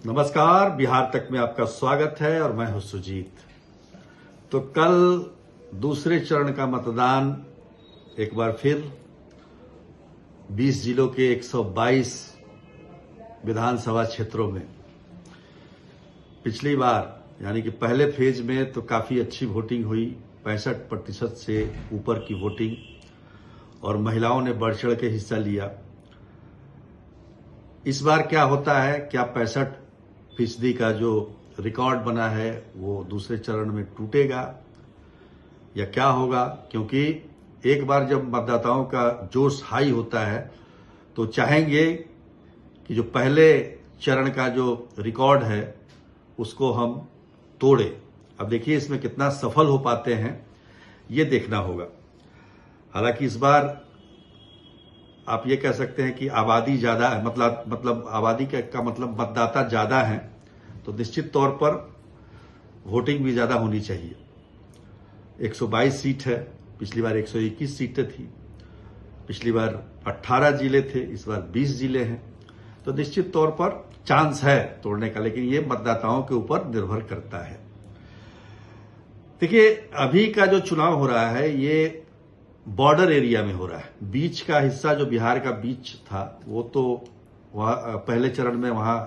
नमस्कार, बिहार तक में आपका स्वागत है और मैं हूं सुजीत। तो कल दूसरे चरण का मतदान एक बार फिर 20 जिलों के 122 विधानसभा क्षेत्रों में। पिछली बार यानी कि पहले फेज में तो काफी अच्छी वोटिंग हुई, 65% से ऊपर की वोटिंग, और महिलाओं ने बढ़ चढ़ के हिस्सा लिया। इस बार क्या होता है, क्या 65% का जो रिकॉर्ड बना है वो दूसरे चरण में टूटेगा या क्या होगा? क्योंकि एक बार जब मतदाताओं का जोश हाई होता है तो चाहेंगे कि जो पहले चरण का जो रिकॉर्ड है उसको हम तोड़े। अब देखिए इसमें कितना सफल हो पाते हैं ये देखना होगा। हालांकि इस बार आप ये कह सकते हैं कि आबादी ज्यादा है, मतलब आबादी का मतलब मतदाता ज्यादा हैं, तो निश्चित तौर पर वोटिंग भी ज्यादा होनी चाहिए। 122 सीट है, पिछली बार 121 सीटें थी, पिछली बार 18 जिले थे, इस बार 20 जिले हैं, तो निश्चित तौर पर चांस है तोड़ने का, लेकिन ये मतदाताओं के ऊपर निर्भर करता है। देखिए अभी का जो चुनाव हो रहा है ये बॉर्डर एरिया में हो रहा है। बीच का हिस्सा जो बिहार का बीच था वो तो वहां पहले चरण में वहां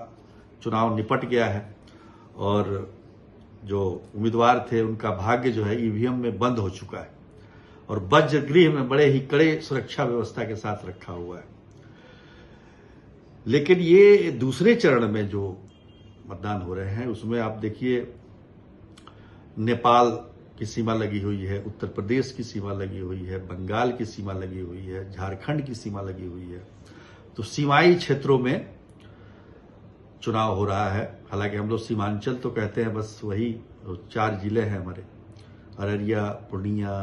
चुनाव निपट गया है और जो उम्मीदवार थे उनका भाग्य जो है ईवीएम में बंद हो चुका है और वज्र गृह में बड़े ही कड़े सुरक्षा व्यवस्था के साथ रखा हुआ है। लेकिन ये दूसरे चरण में जो मतदान हो रहे हैं उसमें आप देखिए नेपाल की सीमा लगी हुई है, उत्तर प्रदेश की सीमा लगी हुई है, बंगाल की सीमा लगी हुई है, झारखंड की सीमा लगी हुई है। तो सीमाई क्षेत्रों में चुनाव हो रहा है। हालांकि हम लोग सीमांचल तो कहते हैं, बस वही 4 जिले हैं हमारे, अररिया, पूर्णिया,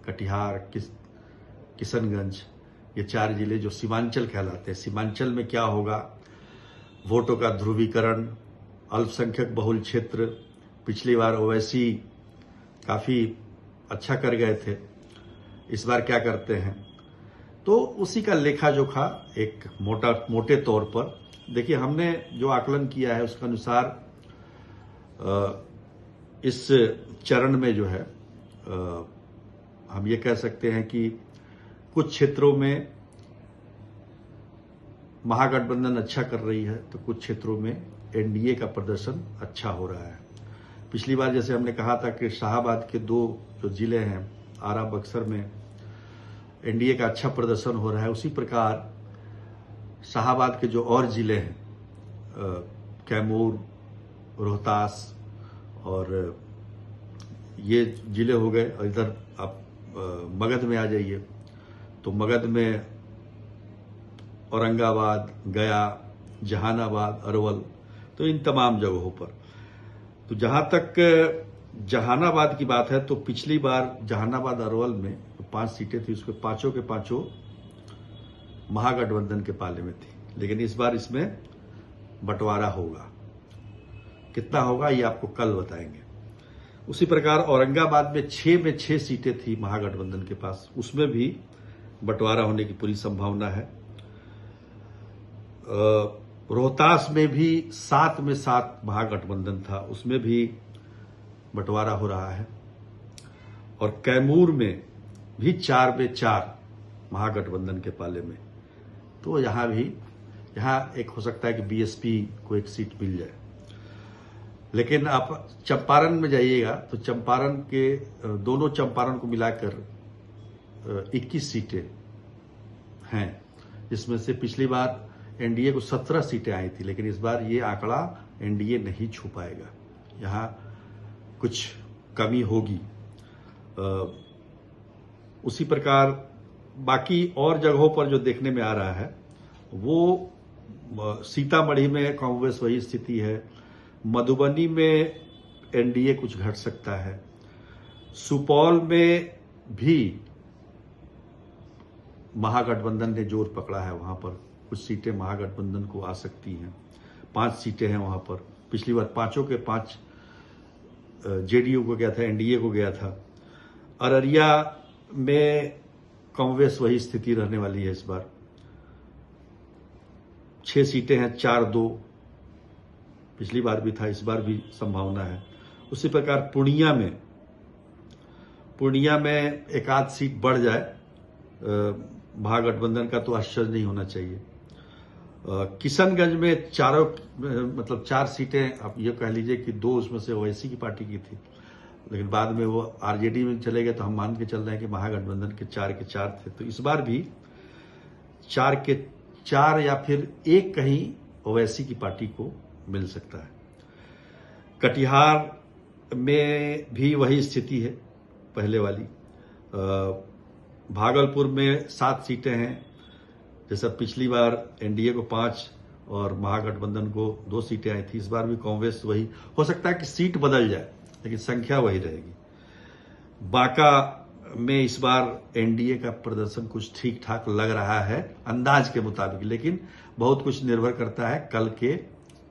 कटिहार, किशनगंज, ये 4 जिले जो सीमांचल कहलाते हैं। सीमांचल में क्या होगा, वोटों का ध्रुवीकरण, अल्पसंख्यक बहुल क्षेत्र। पिछली बार ओवैसी काफी अच्छा कर गए थे, इस बार क्या करते हैं, तो उसी का लेखा जोखा एक मोटे तौर पर देखिए हमने जो आकलन किया है उसके अनुसार इस चरण में जो है हम ये कह सकते हैं कि कुछ क्षेत्रों में महागठबंधन अच्छा कर रही है तो कुछ क्षेत्रों में एनडीए का प्रदर्शन अच्छा हो रहा है। पिछली बार जैसे हमने कहा था कि शाहाबाद के 2 जो जिले हैं, आरा बक्सर में एनडीए का अच्छा प्रदर्शन हो रहा है, उसी प्रकार शाहाबाद के जो और जिले हैं, कैमूर, रोहतास और ये जिले हो गए, और इधर आप मगध में आ जाइए तो मगध में औरंगाबाद, गया, जहानाबाद, अरवल, तो इन तमाम जगहों पर। तो जहां तक जहानाबाद की बात है तो पिछली बार जहानाबाद अरवल में जो 5 सीटें थी उसमें पांचों के पांचों महागठबंधन के पाले में थी, लेकिन इस बार इसमें बंटवारा होगा। कितना होगा ये आपको कल बताएंगे। उसी प्रकार औरंगाबाद में 6 सीटें थी महागठबंधन के पास, उसमें भी बंटवारा होने की पूरी संभावना है। रोहतास में भी 7 में 7 महागठबंधन था, उसमें भी बंटवारा हो रहा है, और कैमूर में भी 4 में 4 महागठबंधन के पाले में। तो यहां एक हो सकता है कि बीएसपी को एक सीट मिल जाए। लेकिन आप चंपारण में जाइएगा तो चंपारण के दोनों चंपारण को मिलाकर 21 सीटें हैं, जिसमें से पिछली बार एनडीए को 17 सीटें आई थी, लेकिन इस बार ये आंकड़ा एनडीए नहीं छू पाएगा, यहां कुछ कमी होगी। उसी प्रकार बाकी और जगहों पर जो देखने में आ रहा है वो सीतामढ़ी में कांग्रेस वही स्थिति है, मधुबनी में एनडीए कुछ घट सकता है, सुपौल में भी महागठबंधन ने जोर पकड़ा है, वहां पर कुछ सीटें महागठबंधन को आ सकती हैं। 5 सीटें हैं वहां पर, पिछली बार 5 के 5 जेडीयू को गया था, एनडीए को गया था। अररिया में कांग्रेस वही स्थिति रहने वाली है, इस बार 6 सीटें हैं, 4-2 पिछली बार भी था, इस बार भी संभावना है। उसी प्रकार पूर्णिया में एक आध सीट बढ़ जाए, महागठबंधन का तो आश्चर्य नहीं होना चाहिए। किशनगंज में चार सीटें, आप ये कह लीजिए कि 2 उसमें से ओवैसी की पार्टी की थी, लेकिन बाद में वो आरजेडी में चले गए, तो हम मान के चल रहे हैं कि महागठबंधन के 4 के 4 थे। तो इस बार भी 4 के 4 या फिर एक कहीं ओवैसी की पार्टी को मिल सकता है। कटिहार में भी वही स्थिति है पहले वाली। भागलपुर में 7 सीटें हैं, जैसा पिछली बार एनडीए को 5 और महागठबंधन को 2 सीटें आई थी। इस बार भी कांग्रेस वही, हो सकता है कि सीट बदल जाए लेकिन संख्या वही रहेगी। बांका में इस बार एनडीए का प्रदर्शन कुछ ठीक ठाक लग रहा है अंदाज के मुताबिक, लेकिन बहुत कुछ निर्भर करता है कल के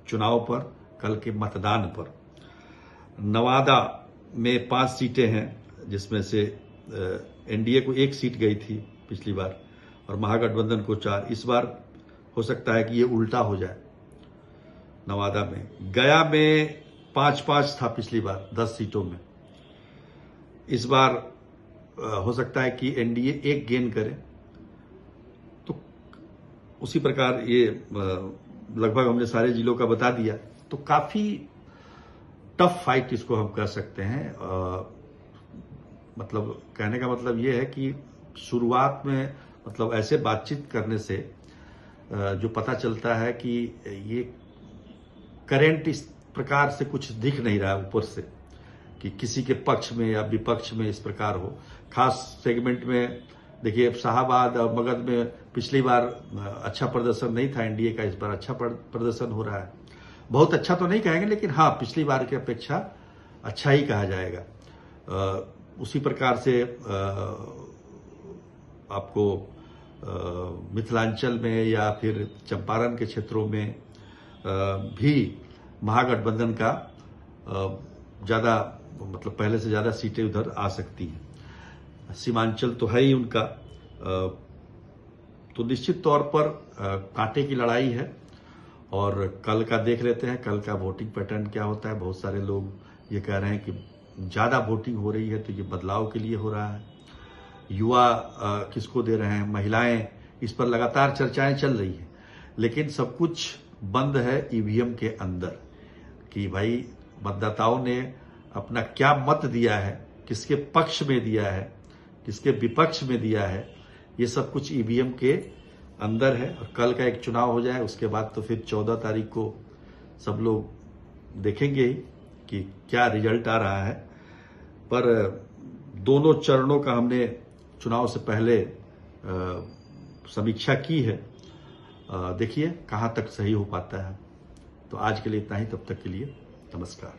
चुनाव पर, कल के मतदान पर। नवादा में 5 सीटें हैं, जिसमें से एनडीए को 1 सीट गई थी पिछली बार और महागठबंधन को 4। इस बार हो सकता है कि ये उल्टा हो जाए। नवादा में, गया में 5-5 था पिछली बार 10 सीटों में। इस बार हो सकता है कि एनडीए 1 गेन करे। तो उसी प्रकार ये लगभग हमने सारे जिलों का बता दिया। तो काफी टफ फाइट इसको हम कह सकते हैं। मतलब कहने का मतलब ये है कि शुरुआत में मतलब ऐसे बातचीत करने से जो पता चलता है कि ये करंट इस प्रकार से कुछ दिख नहीं रहा है ऊपर से कि किसी के पक्ष में या विपक्ष में इस प्रकार हो। खास सेगमेंट में देखिए, शाहाबाद और मगध में पिछली बार अच्छा प्रदर्शन नहीं था एनडीए का, इस बार अच्छा प्रदर्शन हो रहा है। बहुत अच्छा तो नहीं कहेंगे, लेकिन हाँ, पिछली बार की अपेक्षा अच्छा ही कहा जाएगा। उसी प्रकार से आपको मिथिलांचल में या फिर चंपारण के क्षेत्रों में भी महागठबंधन का ज्यादा, मतलब पहले से ज्यादा सीटें उधर आ सकती हैं। सीमांचल तो है ही उनका। तो निश्चित तौर पर कांटे की लड़ाई है और कल का देख लेते हैं, कल का वोटिंग पैटर्न क्या होता है। बहुत सारे लोग ये कह रहे हैं कि ज्यादा वोटिंग हो रही है तो ये बदलाव के लिए हो रहा है। युवा किसको दे रहे हैं, महिलाएं, इस पर लगातार चर्चाएं चल रही हैं, लेकिन सब कुछ बंद है ईवीएम के अंदर कि भाई मतदाताओं ने अपना क्या मत दिया है, किसके पक्ष में दिया है, किसके विपक्ष में दिया है, ये सब कुछ ईवीएम के अंदर है। और कल का एक चुनाव हो जाए, उसके बाद तो फिर 14 तारीख को सब लोग देखेंगे कि क्या रिजल्ट आ रहा है। पर दोनों चरणों का हमने चुनाव से पहले समीक्षा की है। देखिए कहां तक सही हो पाता है। तो आज के लिए इतना ही, तब तक के लिए नमस्कार।